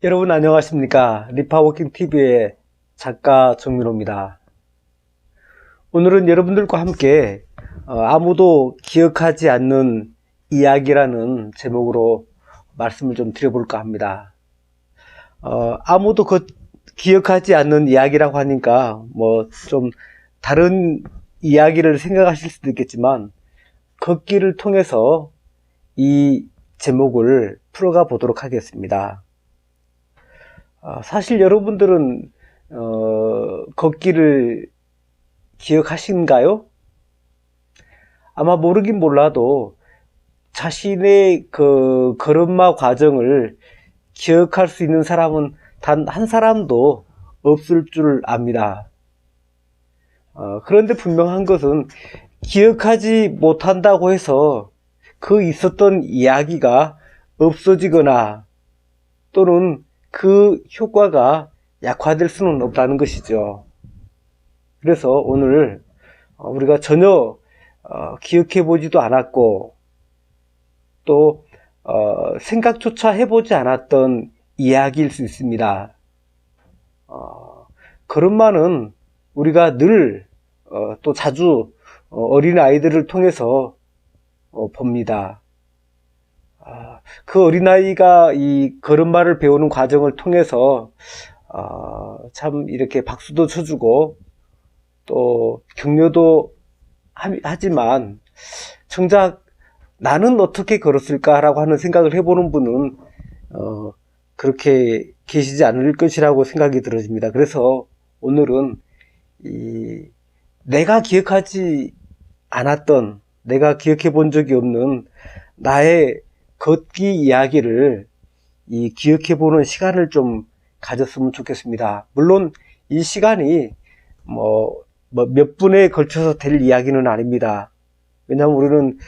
여러분 안녕하십니까? 리파워킹 TV의 작가 정민호입니다. 오늘은 여러분들과 함께 아무도 기억하지 않는 이야기라는 제목으로 말씀을 좀 드려볼까 합니다. 아무도 기억하지 않는 이야기라고 하니까 뭐 좀 다른 이야기를 생각하실 수도 있겠지만 걷기를 통해서 이 제목을 풀어가 보도록 하겠습니다. 사실 여러분들은 걷기를 기억하신가요? 아마 모르긴 몰라도 자신의 그 걸음마 과정을 기억할 수 있는 사람은 단 한 사람도 없을 줄 압니다. 그런데 분명한 것은 기억하지 못한다고 해서 그 있었던 이야기가 없어지거나 또는 그 효과가 약화될 수는 없다는 것이죠. 그래서 오늘 우리가 전혀 기억해 보지도 않았고 또 생각조차 해보지 않았던 이야기일 수 있습니다. 걸음마는 우리가 늘 또 자주 어린아이들을 통해서 봅니다. 그 어린아이가 이 걸음마를 배우는 과정을 통해서 참 이렇게 박수도 쳐주고 또 격려도 하지만 정작 나는 어떻게 걸었을까라고 하는 생각을 해보는 분은 그렇게 계시지 않을 것이라고 생각이 들어집니다. 그래서 오늘은 내가 기억하지 않았던, 내가 기억해 본 적이 없는 나의 걷기 이야기를 기억해 보는 시간을 좀 가졌으면 좋겠습니다. 물론 이 시간이 몇 분에 걸쳐서 될 이야기는 아닙니다. 왜냐하면 우리는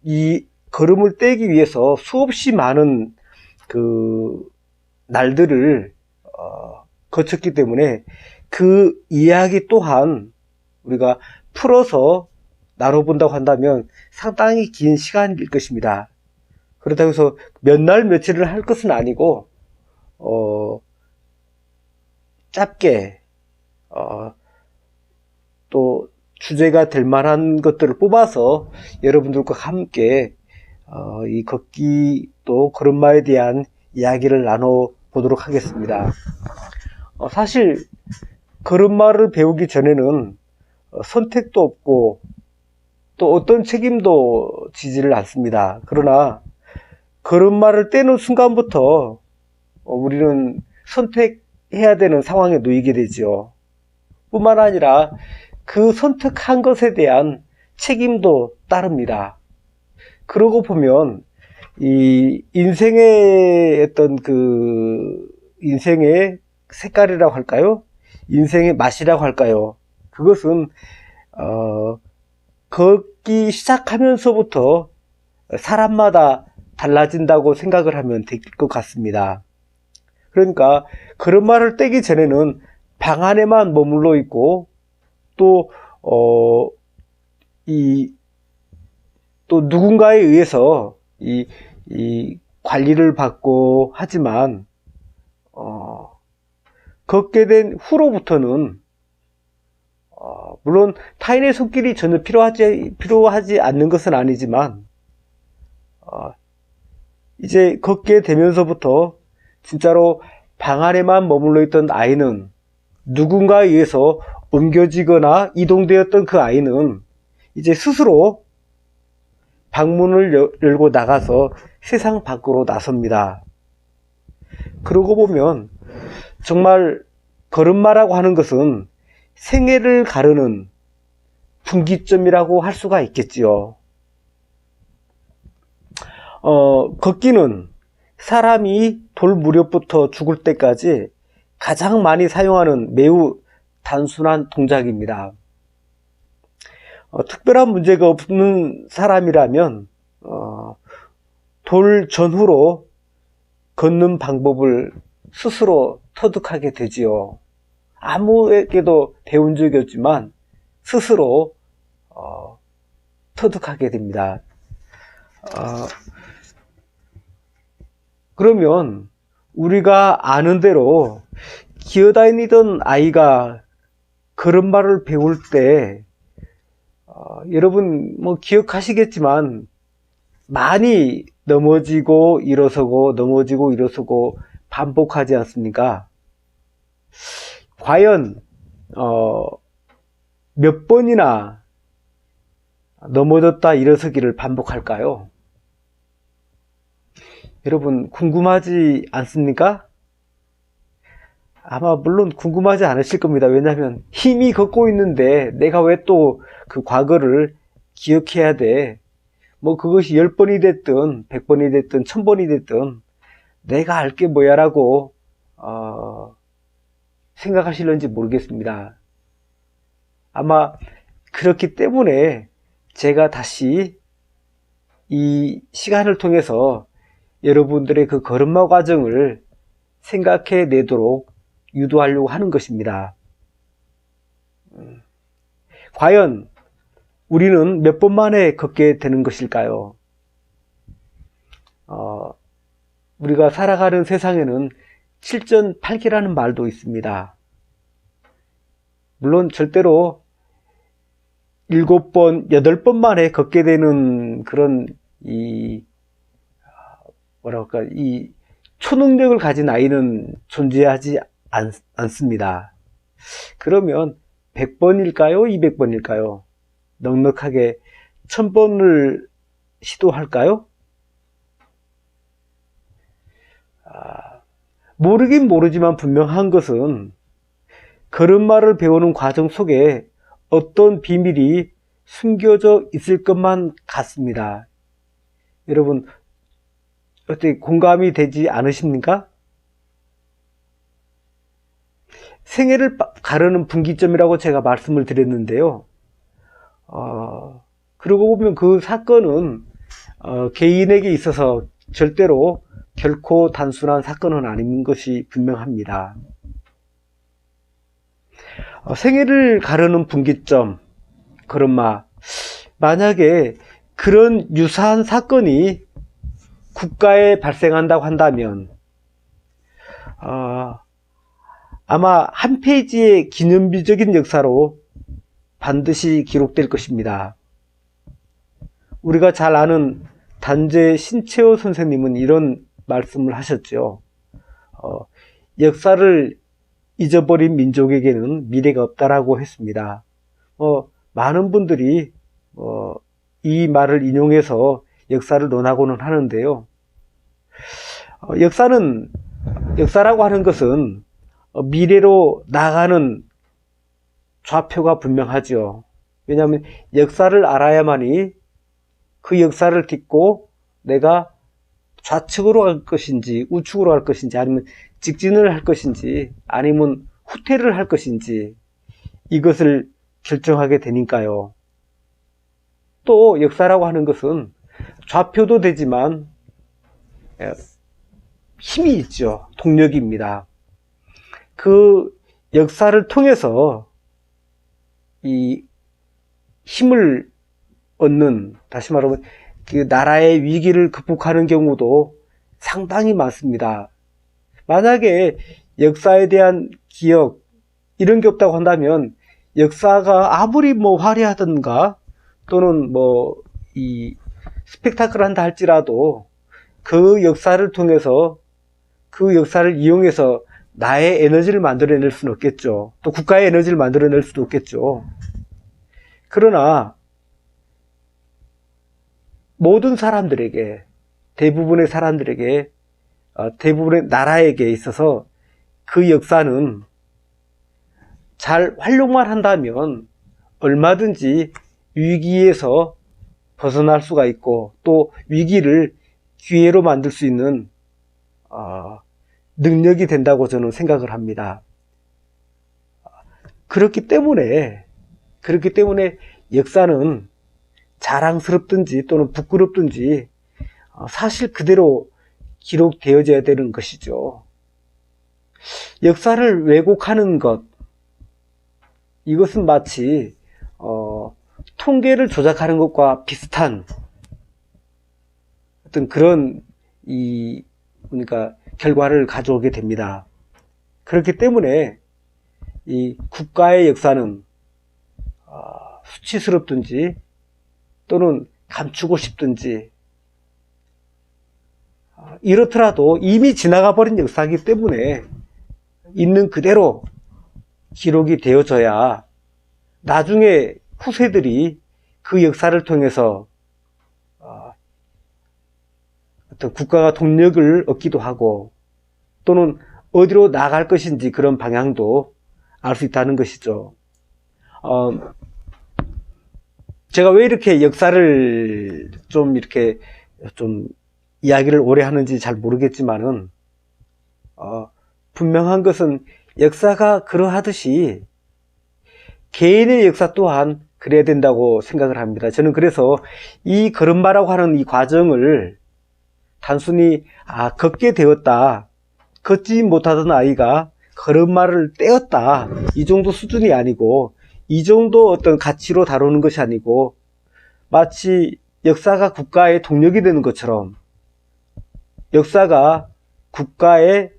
이 걸음을 떼기 위해서 수없이 많은 그 날들을 거쳤기 때문에 그 이야기 또한 우리가 풀어서 나눠본다고 한다면 상당히 긴 시간일 것입니다. 그렇다고 해서 몇 날 며칠을 할 것은 아니고 짧게 또 주제가 될 만한 것들을 뽑아서 여러분들과 함께 이 걷기 또 걸음마에 대한 이야기를 나눠보도록 하겠습니다. 사실 걸음마를 배우기 전에는 선택도 없고 또 어떤 책임도 지지를 않습니다. 그러나 걸음마를 떼는 순간부터 우리는 선택해야 되는 상황에 놓이게 되죠. 뿐만 아니라 그 선택한 것에 대한 책임도 따릅니다. 그러고 보면 이 인생의 어떤 그 인생의 색깔이라고 할까요? 인생의 맛이라고 할까요? 그것은 걷기 시작하면서부터 사람마다 달라진다고 생각을 하면 될 것 같습니다. 그러니까 걸음마를 떼기 전에는 방 안에만 머물러 있고 또 또 누군가에 의해서 이 관리를 받고 하지만 걷게 된 후로부터는 물론 타인의 손길이 전혀 필요하지 않는 것은 아니지만 이제 걷게 되면서부터 진짜로 방 안에만 머물러 있던 아이는 누군가에 의해서 옮겨지거나 이동되었던 그 아이는 이제 스스로 방문을 열고 나가서 세상 밖으로 나섭니다. 그러고 보면 정말 걸음마라고 하는 것은 생애를 가르는 분기점이라고 할 수가 있겠지요. 걷기는 사람이 돌 무렵부터 죽을 때까지 가장 많이 사용하는 매우 단순한 동작입니다. 특별한 문제가 없는 사람이라면 돌 전후로 걷는 방법을 스스로 터득하게 되지요. 아무에게도 배운 적이 없지만 스스로 터득하게 됩니다. 그러면 우리가 아는 대로 기어다니던 아이가 걸음마를 배울 때 여러분 뭐 기억하시겠지만 많이 넘어지고 일어서고 넘어지고 일어서고 반복하지 않습니까? 과연 몇 번이나 넘어졌다 일어서기를 반복할까요? 여러분 궁금하지 않습니까? 아마 물론 궁금하지 않으실 겁니다. 왜냐하면 힘이 걷고 있는데 내가 왜 또 그 과거를 기억해야 돼? 뭐 그것이 10번이 됐든 100번이 됐든 1000번이 됐든 내가 알 게 뭐야 라고 생각하실는지 모르겠습니다. 아마 그렇기 때문에 제가 다시 이 시간을 통해서 여러분들의 그 걸음마 과정을 생각해 내도록 유도하려고 하는 것입니다. 과연 우리는 몇 번 만에 걷게 되는 것일까요? 우리가 살아가는 세상에는 7전8기라는 말도 있습니다. 물론 절대로 7번, 8번 만에 걷게 되는 그런 이 초능력을 가진 아이는 존재하지 않습니다. 그러면 100번일까요? 200번일까요? 넉넉하게 1000번을 시도할까요? 모르긴 모르지만 분명한 것은 걸음마를 배우는 과정 속에 어떤 비밀이 숨겨져 있을 것만 같습니다. 여러분 어떻게 공감이 되지 않으십니까? 생애를 가르는 분기점이라고 제가 말씀을 드렸는데요. 그러고 보면 그 사건은 개인에게 있어서 절대로 결코 단순한 사건은 아닌 것이 분명합니다. 생애를 가르는 분기점, 걸음마. 만약에 그런 유사한 사건이 국가에 발생한다고 한다면 아마 한 페이지의 기념비적인 역사로 반드시 기록될 것입니다. 우리가 잘 아는 단재 신채호 선생님은 이런 말씀을 하셨죠. 역사를 잊어버린 민족에게는 미래가 없다라고 했습니다. 많은 분들이 이 말을 인용해서 역사를 논하고는 하는데요. 역사라고 하는 것은 미래로 나가는 좌표가 분명하죠. 왜냐하면 역사를 알아야만이 그 역사를 딛고 내가 좌측으로 갈 것인지 우측으로 갈 것인지 아니면 직진을 할 것인지 아니면 후퇴를 할 것인지 이것을 결정하게 되니까요. 또 역사라고 하는 것은 좌표도 되지만 힘이 있죠. 동력입니다. 그 역사를 통해서 이 힘을 얻는, 다시 말하면 그 나라의 위기를 극복하는 경우도 상당히 많습니다. 만약에 역사에 대한 기억 이런 게 없다고 한다면 역사가 아무리 화려하든가 또는 이 스펙타클 한다 할지라도 그 역사를 통해서 그 역사를 이용해서 나의 에너지를 만들어낼 수는 없겠죠. 또 국가의 에너지를 만들어낼 수도 없겠죠. 그러나 모든 사람들에게, 대부분의 사람들에게, 대부분의 나라에게 있어서 그 역사는 잘 활용만 한다면 얼마든지 위기에서 벗어날 수가 있고 또 위기를 기회로 만들 수 있는 능력이 된다고 저는 생각을 합니다. 그렇기 때문에 역사는 자랑스럽든지 또는 부끄럽든지 사실 그대로 기록되어져야 되는 것이죠. 역사를 왜곡하는 것, 이것은 마치 통계를 조작하는 것과 비슷한 어떤 그런 이 그러니까 결과를 가져오게 됩니다. 그렇기 때문에 이 국가의 역사는 수치스럽든지 또는 감추고 싶든지 이렇더라도 이미 지나가 버린 역사이기 때문에 있는 그대로 기록이 되어져야 나중에 후세들이 그 역사를 통해서 어떤 국가가 동력을 얻기도 하고 또는 어디로 나갈 것인지 그런 방향도 알 수 있다는 것이죠. 제가 왜 이렇게 역사를 이렇게 이야기를 오래 하는지 잘 모르겠지만은, 분명한 것은 역사가 그러하듯이 개인의 역사 또한 그래야 된다고 생각을 합니다. 저는 그래서 이 걸음마라고 하는 이 과정을 단순히 걷게 되었다, 걷지 못하던 아이가 걸음마를 떼었다, 이 정도 수준이 아니고, 이 정도 어떤 가치로 다루는 것이 아니고, 마치 역사가 국가의 동력이 되는 것처럼, 역사가 국가의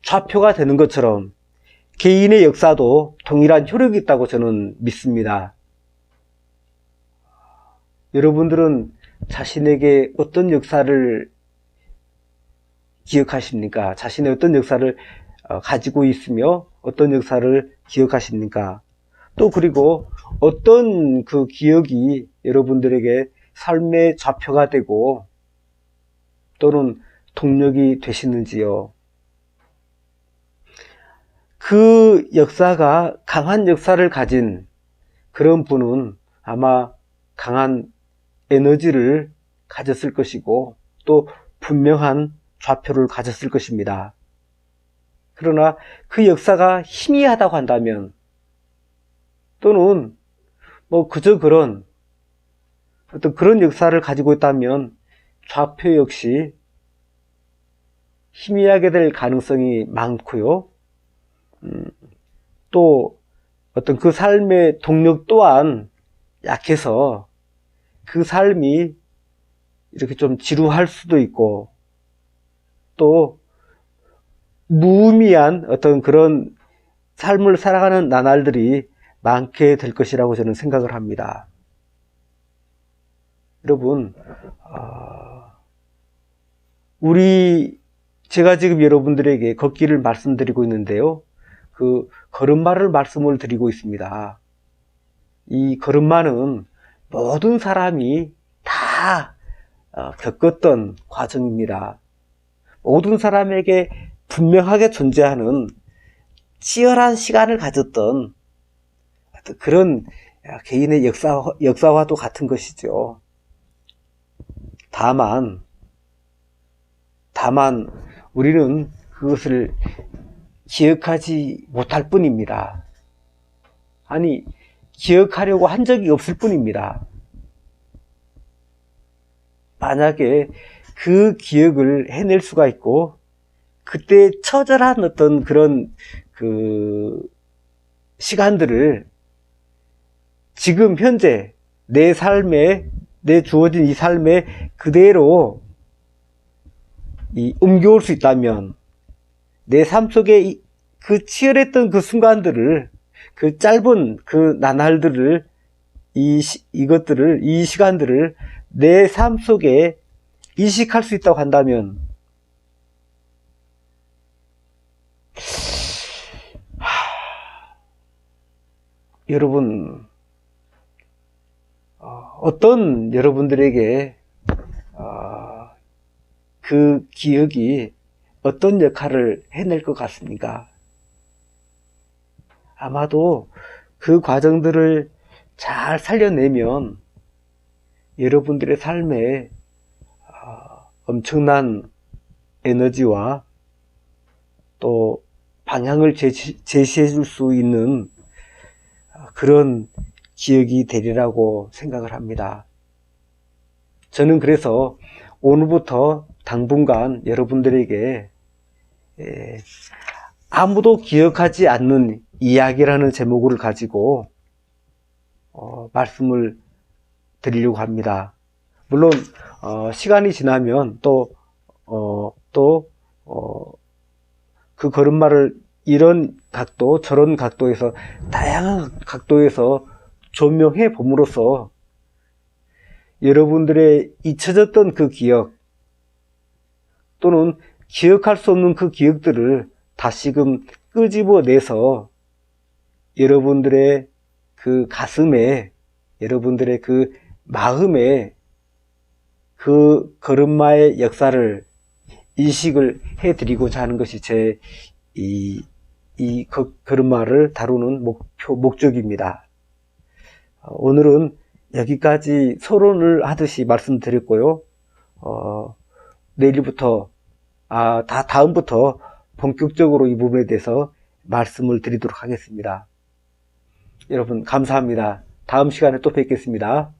좌표가 되는 것처럼 개인의 역사도 동일한 효력이 있다고 저는 믿습니다. 여러분들은 자신에게 어떤 역사를 기억하십니까? 자신의 어떤 역사를 가지고 있으며 어떤 역사를 기억하십니까? 또 그리고 어떤 그 기억이 여러분들에게 삶의 좌표가 되고 또는 동력이 되시는지요? 그 역사가 강한 역사를 가진 그런 분은 아마 강한 에너지를 가졌을 것이고 또 분명한 좌표를 가졌을 것입니다. 그러나 그 역사가 희미하다고 한다면 또는 그저 그런 어떤 그런 역사를 가지고 있다면 좌표 역시 희미하게 될 가능성이 많고요. 또 어떤 그 삶의 동력 또한 약해서 그 삶이 이렇게 좀 지루할 수도 있고 또 무의미한 어떤 그런 삶을 살아가는 나날들이 많게 될 것이라고 저는 생각을 합니다. 여러분, 제가 지금 여러분들에게 걷기를 말씀드리고 있는데요. 그 걸음마를 말씀을 드리고 있습니다. 이 걸음마는 모든 사람이 다 겪었던 과정입니다. 모든 사람에게 분명하게 존재하는 치열한 시간을 가졌던 그런 개인의 역사와도 같은 것이죠. 다만 우리는 그것을 기억하지 못할 뿐입니다. 아니, 기억하려고 한 적이 없을 뿐입니다. 만약에 그 기억을 해낼 수가 있고 그때 처절한 어떤 그런 그 시간들을 지금 현재 내 주어진 이 삶에 그대로 옮겨올 수 있다면 내 삶 속에 그 치열했던 그 순간들을, 그 짧은 그 나날들을, 이 시간들을 내 삶 속에 이식할 수 있다고 한다면 여러분, 어떤 여러분들에게 그 기억이 어떤 역할을 해낼 것 같습니까? 아마도 그 과정들을 잘 살려내면 여러분들의 삶에 엄청난 에너지와 또 방향을 제시해 줄 수 있는 그런 기억이 되리라고 생각을 합니다. 저는 그래서 오늘부터 당분간 여러분들에게 아무도 기억하지 않는 이야기라는 제목을 가지고 말씀을 드리려고 합니다. 물론 시간이 지나면 또 또, 그 걸음마를 이런 각도, 저런 각도에서, 다양한 각도에서 조명해 봄으로써 여러분들의 잊혀졌던 그 기억, 또는 기억할 수 없는 그 기억들을 다시금 끄집어내서 여러분들의 그 가슴에, 여러분들의 그 마음에 그 걸음마의 역사를 인식을 해드리고자 하는 것이 제 걸음마를 다루는 목적입니다. 오늘은 여기까지 서론을 하듯이 말씀드렸고요. 내일부터, 다음부터 본격적으로 이 부분에 대해서 말씀을 드리도록 하겠습니다. 여러분, 감사합니다. 다음 시간에 또 뵙겠습니다.